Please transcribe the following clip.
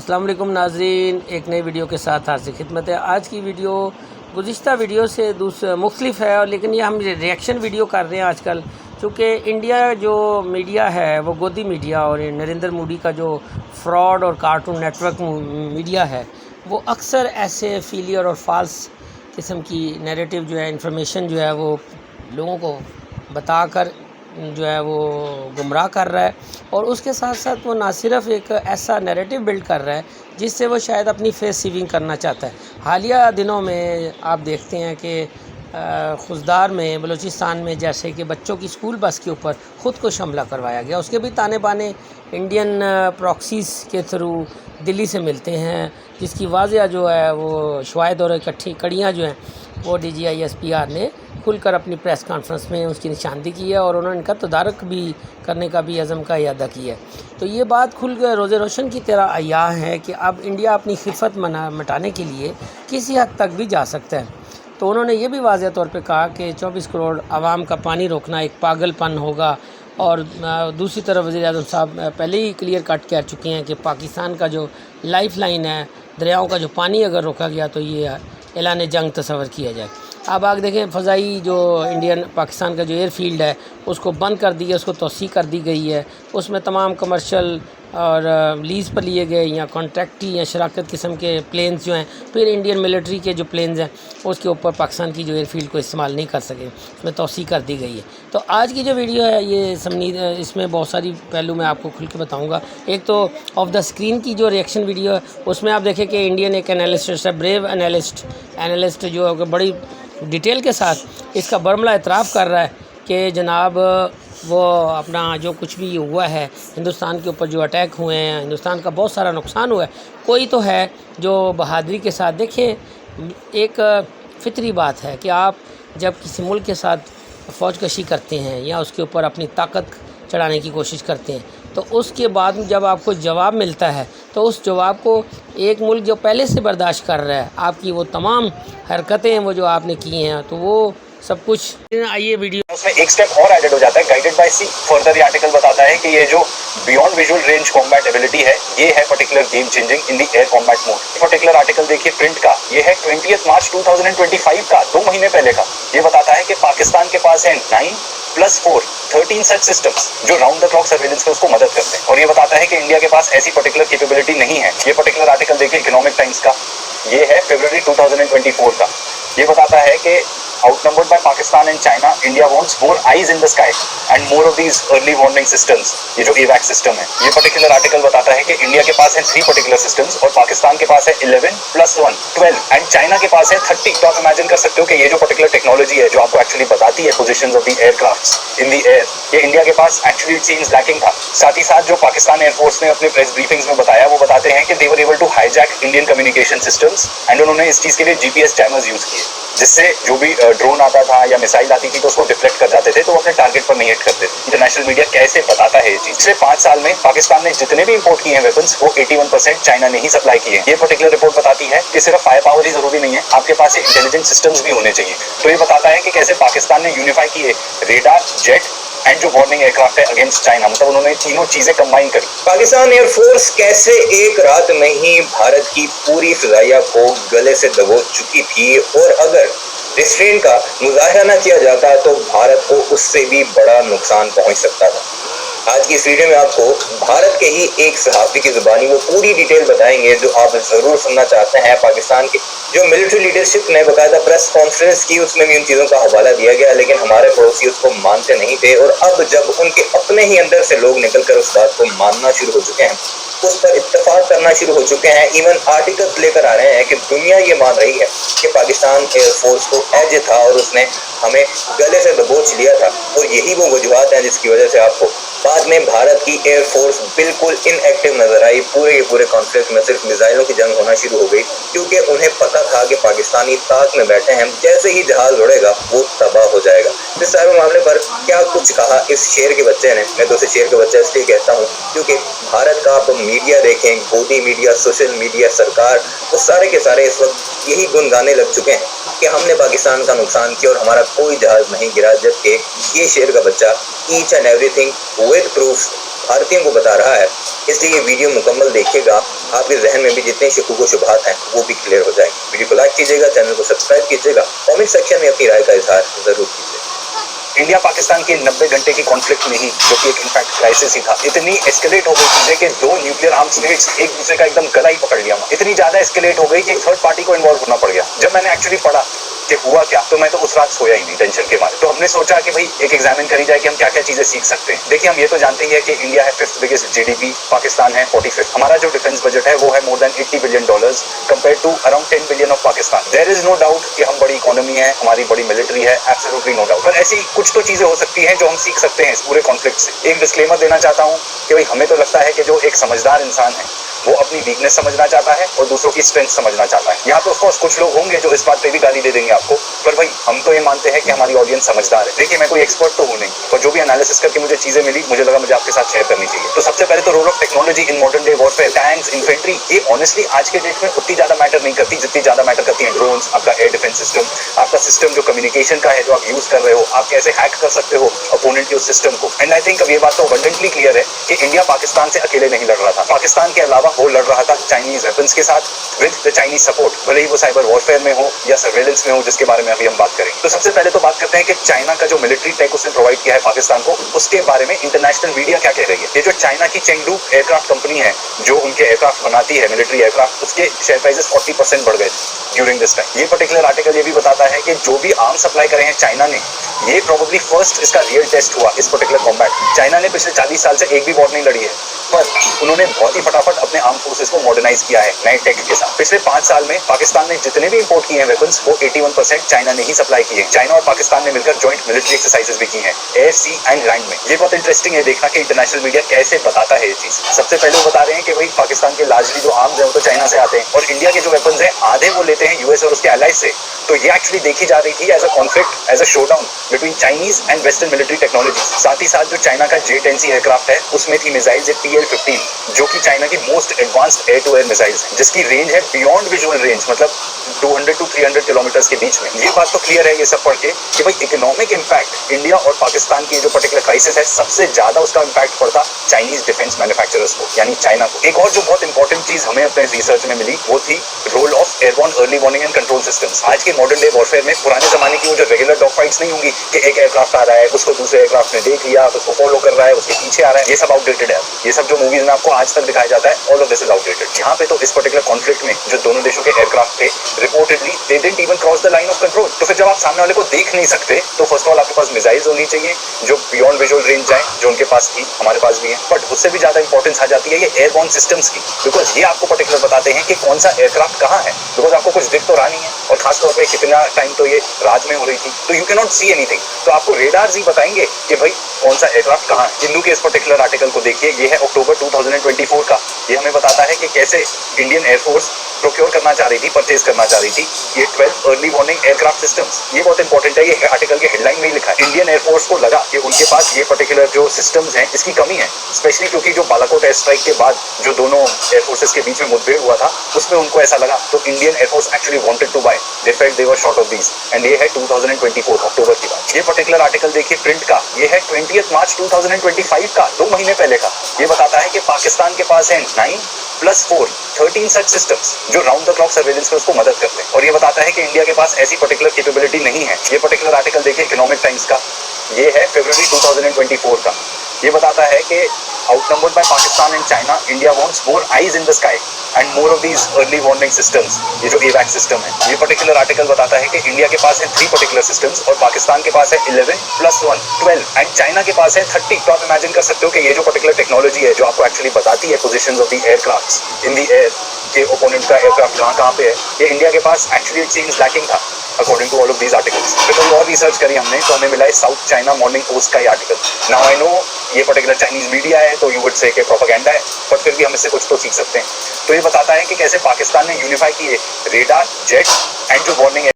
अस्सलाम वालेकुम नाज़रीन, एक नई वीडियो के साथ हाजिर खिदमत है। आज की वीडियो गुज़िश्ता वीडियो से मुख्तलिफ है, और लेकिन ये हम रिएक्शन वीडियो कर रहे हैं आजकल, चूँकि इंडिया जो मीडिया है वो गोदी मीडिया और नरेंद्र मोदी का जो फ्रॉड और कार्टून नेटवर्क मीडिया है वो अक्सर ऐसे फेलियर और फाल्स किस्म की नैरेटिव जो है, इंफॉर्मेशन जो है वो लोगों को बताकर जो है वो गुमराह कर रहा है। और उसके साथ साथ वो ना सिर्फ एक ऐसा नैरेटिव बिल्ड कर रहा है जिससे वो शायद अपनी फेस सीविंग करना चाहता है। हालिया दिनों में आप देखते हैं कि खुजदार में बलूचिस्तान में जैसे कि बच्चों की स्कूल बस के ऊपर ख़ुद को हमला करवाया गया, उसके भी ताने बाने इंडियन प्रॉक्सीज़ के थ्रू दिल्ली से मिलते हैं, जिसकी वाज़ह जो है वो शवाहिद और इकट्ठी कड़ियाँ जो हैं वो DGISPR ने खुलकर अपनी प्रेस कॉन्फ्रेंस में उसकी निशानदी की है, और उन्होंने इनका तदारक भी करने का भी अज़म का इरादा किया है। तो ये बात खुल रोज़े रोशन की तरह आया है कि अब इंडिया अपनी खिफत मिटाने के लिए किसी हद तक भी जा सकता है। तो उन्होंने ये भी वाज़ह तौर पे कहा कि 24 करोड़ आवाम का पानी रोकना एक पागलपन होगा। और दूसरी तरफ वज़ीर-ए-आज़म साहब पहले ही क्लियर कट कह चुके हैं कि पाकिस्तान का जो लाइफ लाइन है, दरियाओं का जो पानी अगर रोका गया तो ये ऐलान जंग तस्वर किया जाए। अब आगे देखें, फ़ज़ाई जो इंडियन पाकिस्तान का जो एयरफील्ड है उसको बंद कर दिया, उसको तोसी कर दी गई है। उसमें तमाम कमर्शियल और लीज़ पर लिए गए या कॉन्ट्रैक्टी या शराकत किस्म के प्लेन्स जो हैं, फिर इंडियन मिलिट्री के जो प्लेन्स हैं उसके ऊपर पाकिस्तान की जो एयरफील्ड को इस्तेमाल नहीं कर सके, उसमें तोसी कर दी गई है। तो आज की जो वीडियो है ये इसमें बहुत सारी पहलू मैं आपको खुल के बताऊँगा। एक तो ऑफ द स्क्रीन की जो रिएक्शन वीडियो है उसमें आप देखें कि इंडियन एक एनालिस्ट है, ब्रेव एनालिस्ट जो बड़ी डिटेल के साथ इसका बरमला एतराफ़ कर रहा है कि जनाब वो अपना जो कुछ भी हुआ है, हिंदुस्तान के ऊपर जो अटैक हुए हैं, हिंदुस्तान का बहुत सारा नुकसान हुआ है, कोई तो है जो बहादुरी के साथ। देखिए, एक फितरी बात है कि आप जब किसी मुल्क के साथ फ़ौज कशी करते हैं या उसके ऊपर अपनी ताकत चढ़ाने की कोशिश करते हैं, तो उसके बाद जब आपको जवाब मिलता है तो उस जवाब को एक मुल्क जो पहले से बर्दाश्त कर रहा है आपकी वो तमाम हरकतें वो जो आपने की हैं, तो वो सब कुछ आइए वीडियो उसमें एक स्टेप और एडेड हो जाता है, गाइडेड बाय सी। फर्दर ये आर्टिकल बताता है कि ये जो beyond visual range combat ability है ये है particular game changing in the air combat mode. Particular article देखिए प्रिंट का, ये है 20 मार्च 2025 का, 2 महीने पहले का। ये बताता है कि पाकिस्तान के पास है 9+4 13 सच सिस्टम्स जो राउंड द क्लॉक सर्वेलेंस में उसको मदद करते हैं, और ये बताता है कि इंडिया के पास ऐसी पर्टिकुलर कैपेबिलिटी नहीं है। ये पर्टिकुलर आर्टिकल देखिए इकोनॉमिक टाइम्स का, ये है फरवरी 2024 का। ये बताता है कि outnumbered by Pakistan and China, India wants more eyes in the sky and more of these early warning systems। ये जो AWACS सिस्टम है, ये पर्टिकुलर आर्टिकल बताता है कि इंडिया के पास है 3 पर्टिकुलर सिस्टम्स और पाकिस्तान के पास है 11+1 12 एंड चाइना के पास है 30। तो आप इमेजिन कर सकते हो कि ये जो पर्टिकुलर टेक्नोलॉजी है जो आपको एक्चुअली बताती है positions of the aircrafts in the air, ये इंडिया के पास एक्चुअली इट सीम्स लैकिंग था। साथ ही साथ जो पाकिस्तान एयरफोर्स ने अपने प्रेस ब्रीफिंग्स में बताया, वो बताते हैं कि they were able to hijack Indian communication systems and उन्होंने इस चीज के लिए GPS जैमर्स यूज किए, जिससे जो भी ड्रोन आता था या मिसाइल आती थी तो उसको डिफ्लेक्ट कर जाते थे, तो वो अपने टारगेट पर नहीं हिट करते थे। इंटरनेशनल मीडिया कैसे बताता है ये चीज। पिछले 5 साल में पाकिस्तान ने जितने भी इंपोर्ट किए हैं वेपन्स, वो 81% चाइना ने ही सप्लाई किए हैं। ये पर्टिकुलर रिपोर्ट बताती है कि सिर्फ फायर पावर ही जरूरी नहीं है, आपके पास इंटेलिजेंट सिस्टम्स भी होने चाहिए। तो ये बताता है कि कैसे पाकिस्तान ने यूनिफाई किए रेडार, जेट एंड जो वार्निंग एयरक्राफ्ट है अगेंस्ट चाइना, मतलब उन्होंने तीनों चीजें कंबाइन करी। पाकिस्तान एयरफोर्स कैसे एक रात में ही भारत की पूरी फिजाइया को गले से दबोच चुकी थी, और अगर रिस्ट्रेंट का मुजाहरा न किया जाता तो भारत को उससे भी बड़ा नुकसान पहुंच सकता था। आज की इस वीडियो में आपको भारत के ही एक सहाफी की जुबानी वो पूरी डिटेल बताएंगे जो आप जरूर सुनना चाहते हैं। पाकिस्तान की जो मिलिट्री लीडरशिप ने बाकायदा प्रेस कॉन्फ्रेंस की, उसमें भी उन चीज़ों का हवाला दिया गया, लेकिन हमारे पड़ोसी उसको मानते नहीं थे, और अब जब उनके अपने ही अंदर से लोग निकलकर उस बात को मानना शुरू हो चुके हैं, उस पर इत्तेफाक करना शुरू हो चुके हैं, इवन आर्टिकल्स लेकर आ रहे हैं कि दुनिया ये मान रही है कि पाकिस्तान एयरफोर्स को एज था और उसने हमें गले से दबोच लिया था, और यही वो वजूहत हैं जिसकी वजह से आपको बाद में भारत की एयरफोर्स बिल्कुल इनएक्टिव नजर आई। पूरे के पूरे कॉन्फ्लिक्ट में सिर्फ मिसाइलों की जंग होना शुरू हो गई, क्योंकि उन्हें पता था कि पाकिस्तानी ताक में बैठे हैं, जैसे ही जहाज उड़ेगा वो तबाह हो जाएगा। इस सारे मामले पर क्या कुछ कहा इस शेर के बच्चे ने। मैं तो इसे शेर का बच्चा इसलिए कहता हूँ क्योंकि भारत का आप मीडिया देखें, गोदी मीडिया, सोशल मीडिया, सरकार, वो सारे के सारे इस वक्त यही गुन गाने लग चुके हैं कि हमने पाकिस्तान का नुकसान किया और हमारा कोई जहाज नहीं गिरा, जबकि ये शेर का बच्चा each and everything with proof भारतीयों को बता रहा है। इसलिए ये वीडियो मुकम्मल देखिएगा, आपके जहन में भी जितने शकूक व शुबहात हैं वो भी क्लियर हो जाएंगे। वीडियो को लाइक कीजिएगा, चैनल को सब्सक्राइब कीजिएगा, कमेंट सेक्शन में अपनी राय का इजहार जरूर कीजिएगा। इंडिया पाकिस्तान के 90 घंटे की कॉन्फ्लिक्ट में ही, जो कि एक इनफैक्ट क्राइसिस ही था, इतनी एस्केलेट हो गई चीजें कि 2 न्यूक्लियर आर्म स्टेट्स एक दूसरे का एकदम गला ही पकड़ लिया। इतनी ज्यादा एस्केलेट हो गई कि एक थर्ड पार्टी को इन्वॉल्व होना पड़ गया। जब मैंने एक्चुअली पढ़ा कि हुआ क्या, तो मैं तो उस रात सोया ही नहीं टेंशन के मारे। तो हमने सोचा कि भाई एक एग्जामिन करी जाए कि हम क्या क्या चीजें सीख सकते हैं। देखिए, हम ये तो जानते ही है कि इंडिया है 5th बिगेस्ट जीडीपी, पाकिस्तान है 45th। हमारा जो डिफेंस बजट है वो है more than $80 billion compare to around 10 billion of Pakistan. There is no doubt कि हम बड़ी इकोनॉमी है, हमारी बड़ी मिलिट्री है, एब्सोल्युटली नो डाउट। पर ऐसी कुछ तो चीजें हो सकती हैं जो हम सीख सकते हैं इस पूरे कॉन्फ्लिक्ट से। एक डिस्क्लेमर देना चाहता हूं कि भाई हमें तो लगता है कि जो एक समझदार इंसान है वो अपनी वीकनेस समझना चाहता है और दूसरों की स्ट्रेंथ समझना चाहता है। यहाँ पे ऑफ कोर्स कुछ लोग होंगे जो इस बात पे भी गाली दे देंगे आपको, पर भाई हम तो ये मानते हैं कि हमारी ऑडियंस समझदार है। देखिए, मैं कोई एक्सपर्ट तो हूं नहीं, पर जो भी एनालिसिस करके मुझे चीजें मिली, मुझे लगा मुझे आपके साथ शेयर करनी चाहिए। तो सबसे पहले तो role of technology in modern day warfare, tanks, infantry, ये ऑनेस्टली आज के डेट में उतनी ज्यादा मैटर नहीं करती जितनी ज्यादा मैटर करती है ड्रोन्स, आपका एयर डिफेंस सिस्टम, आपका सिस्टम जो कम्युनिकेशन का है जो आप यूज कर रहे हो, आप कैसे हैक कर सकते हो अपोनेंट के उस सिस्टम को। एंड आई थिंक अब ये बात तो अबंडेंटली क्लियर है कि इंडिया पाकिस्तान से अकेले नहीं लड़ रहा था। पाकिस्तान के अलावा वो लड़ रहा था चाइनीज वेपन्स के साथ विद द चाइनीज सपोर्ट, भले ही वो साइबर वॉरफेयर में हो या सर्वेलेंस में हो, जिसके बारे में अभी हम बात करेंगे। तो सबसे पहले तो बात करते हैं कि चाइना का जो मिलिट्री टेक उसने प्रोवाइड किया है पाकिस्तान को, उसके बारे में इंटरनेशनल मीडिया क्या कह रही है। ये जो चाइना की चेंगडू एयरक्राफ्ट कंपनी है जो उनके एयरक्राफ्ट बनाती है, मिलिट्री एयरक्राफ्ट, उसके शेयर प्राइसेस 40% बढ़ गए ड्यूरिंग दिस टाइम। ये पर्टिकुलर आर्टिकल ये भी बताता है कि जो भी आर्म सप्लाई करे हैं चाइना ने, ये प्रोबेबली फर्स्ट इसका रियल टेस्ट हुआ इस पर्टिकुलर कॉम्बैट। चाइना ने पिछले 40 साल से एक भी वॉर नहीं लड़ी है, पर उन्होंने बहुत ही फटाफट अपने आर्म फोर्सेस को मॉडर्नाइज किया है नए टेक के साथ। पिछले 5 साल में पाकिस्तान ने जितने भी इंपोर्ट किए हैं वेपन्स, वो 81% चाइना ने ही सप्लाई किए हैं। चाइना और पाकिस्तान ने मिलकर जॉइंट मिलिट्री एक्सरसाइजेस भी की हैं एयर, सी एंड लैंड में। ये बहुत इंटरेस्टिंग है देखना कि इंटरनेशनल मीडिया कैसे बताता है ये चीज। सबसे पहले वो बता रहे हैं कि भाई पाकिस्तान के लार्जली जो आर्म्स है वो तो चाइना से आते हैं और इंडिया के जो वेपन्स हैं आधे वो लेते हैं यूएस और उसके एलाइज से। तो ये एक्चुअली देखी जा रही थी as a conflict, as a showdown between Chinese and western military technology. साथ ही साथ जो चाइना का J-10C एयरक्राफ्ट है उसमें थी मिसाइल्स PL-15, जो कि चाइना की most advanced air to air missiles है, जिसकी रेंज है बियॉन्ड विजुअल रेंज, मतलब 200 to 300 किलोमीटर के बीच में। ये बात तो क्लियर है ये सब पढ़ के कि भाई इकोनॉमिक इंपैक्ट इंडिया और पाकिस्तान की जो पर्टिकुलर क्राइसिस है, सबसे ज्यादा उसका इंपैक्ट पड़ता चाइनीज डिफेंस मैन्युफैक्चरर्स को, यानी चाइना को। एक और जो बहुत इंपॉर्टेंट चीज हमें अपने रिसर्च में मिली वो थी role of airborne early warning and control systems. आज के मॉडर्न डे वॉरफेयर में पुराने जमाने की वो जो रेगुलर डॉग फाइट्स नहीं होंगी कि एक एयरक्राफ्ट आ रहा है, उसको दूसरे एयरक्राफ्ट ने देख लिया, उसको फॉलो कर रहा है, उसके पीछे आ रहा है, ये सब आउटडेटेड है। ये सब जो मूवीज में आपको आज तक दिखाया जाता है, all of this is outdated. यहाँ पे तो इस पर्टिकुलर कॉन्फ्लिक्ट में जो दोनों देशों के एयरक्राफ्ट थे, reportedly they didn't even cross the line of control. तो फिर जब आप सामने वाले को देख नहीं सकते, तो फर्स्ट ऑफ ऑल आपके पास मिसाइल्स होनी चाहिए जो बियॉन्ड विजुअल रेंज जाए, जो उनके पास थी, हमारे पास भी है। बट उससे भी ज्यादा इंपॉर्टेंस आ जाती है ये एयरबॉर्न सिस्टम्स की, बिकॉज ये आपको पर्टिकुलर बताते हैं कि कौन सा एयरक्राफ्ट कहाँ है, बिकॉज आपको कुछ दिख तो रहा नहीं है, और खासतौर पर कितना टाइम तो ये रात में हो रही थी, तो you can not see anything. तो आपको रेडार्स ही बताएंगे कि भाई कौन सा एयरक्राफ्ट कहाँ है। हिंदू के इस पर्टिकुलर आर्टिकल को देखिए, ये है अक्टूबर 2024 का। ये हमें बताता है कि कैसे इंडियन एयरफोर्स प्रोक्योर करना चाह रही थी, परचेज करना चाह रही थी ये 12 अर्ली वार्निंग एयरक्राफ्ट सिस्टम्स। ये बहुत इंपॉर्टेंट है, ये आर्टिकल के हेडलाइन में ही लिखा है। इंडियन एयरफोर्स को लगा कि उनके पास ये पर्टिकुलर जो सिस्टम्स हैं इसकी कमी है, स्पेशली क्योंकि जो बालाकोट एयर स्ट्राइक के बाद जो दोनों एयरफोर्सेस के बीच में मुठभेड़ हुआ था, उसमें उनको ऐसा लगा, तो Indian air force actually wanted to buy, they felt they were short of these, and ये है 2024 अक्टूबर की बात। ये पर्टिकुलर आर्टिकल देखिए प्रिंट का, ये है 20 मार्च 2025 का, 2 महीने पहले का। ये बताता है कि पाकिस्तान के पास है 9 + 4 13 सच सिस्टम्स जो राउंड द क्लॉक सर्वेलेंस में उसको मदद करते हैं, और ये बताता है कि इंडिया के पास ऐसी पर्टिकुलर कैपेबिलिटी नहीं है। ये पर्टिकुलर आर्टिकल देखिए इकोनॉमिक टाइम्स का, ये है फरवरी 2024 का। ये बताता है कि outnumbered by Pakistan and China, India wants more eyes in the sky and more of these early warning systems, ये जो AWACS सिस्टम है। ये पर्टिकुलर आर्टिकल बताता है कि इंडिया के पास है 3 पर्टिकुलर सिस्टम्स और पाकिस्तान के पास है 11 + 1 12 एंड चाइना के पास है 30। तो आप इमेजिन कर सकते हो कि ये जो पर्टिकुलर टेक्नोलॉजी है जो आपको एक्चुअली बताती है positions of the aircrafts in the air, के ओपोनेंट का एयरक्राफ्ट कहाँ पे है, ये इंडिया के पास एक्चुअली इट सीम्स लैकिंग था according to all of these articles. फिर कोई और रिसर्च करी हमने तो हमें मिला है साउथ चाइना मॉर्निंग पोस्ट का ये आर्टिकल। नाउ आई नो ये पर्टिकुलर चाइनीज मीडिया है तो यू वुड से कि प्रोपेगेंडा है, बट फिर भी हम इससे कुछ तो सीख सकते हैं। तो ये बताता है कि कैसे पाकिस्तान ने यूनिफाई किए रेडार, जेट एंड जो वार्निंग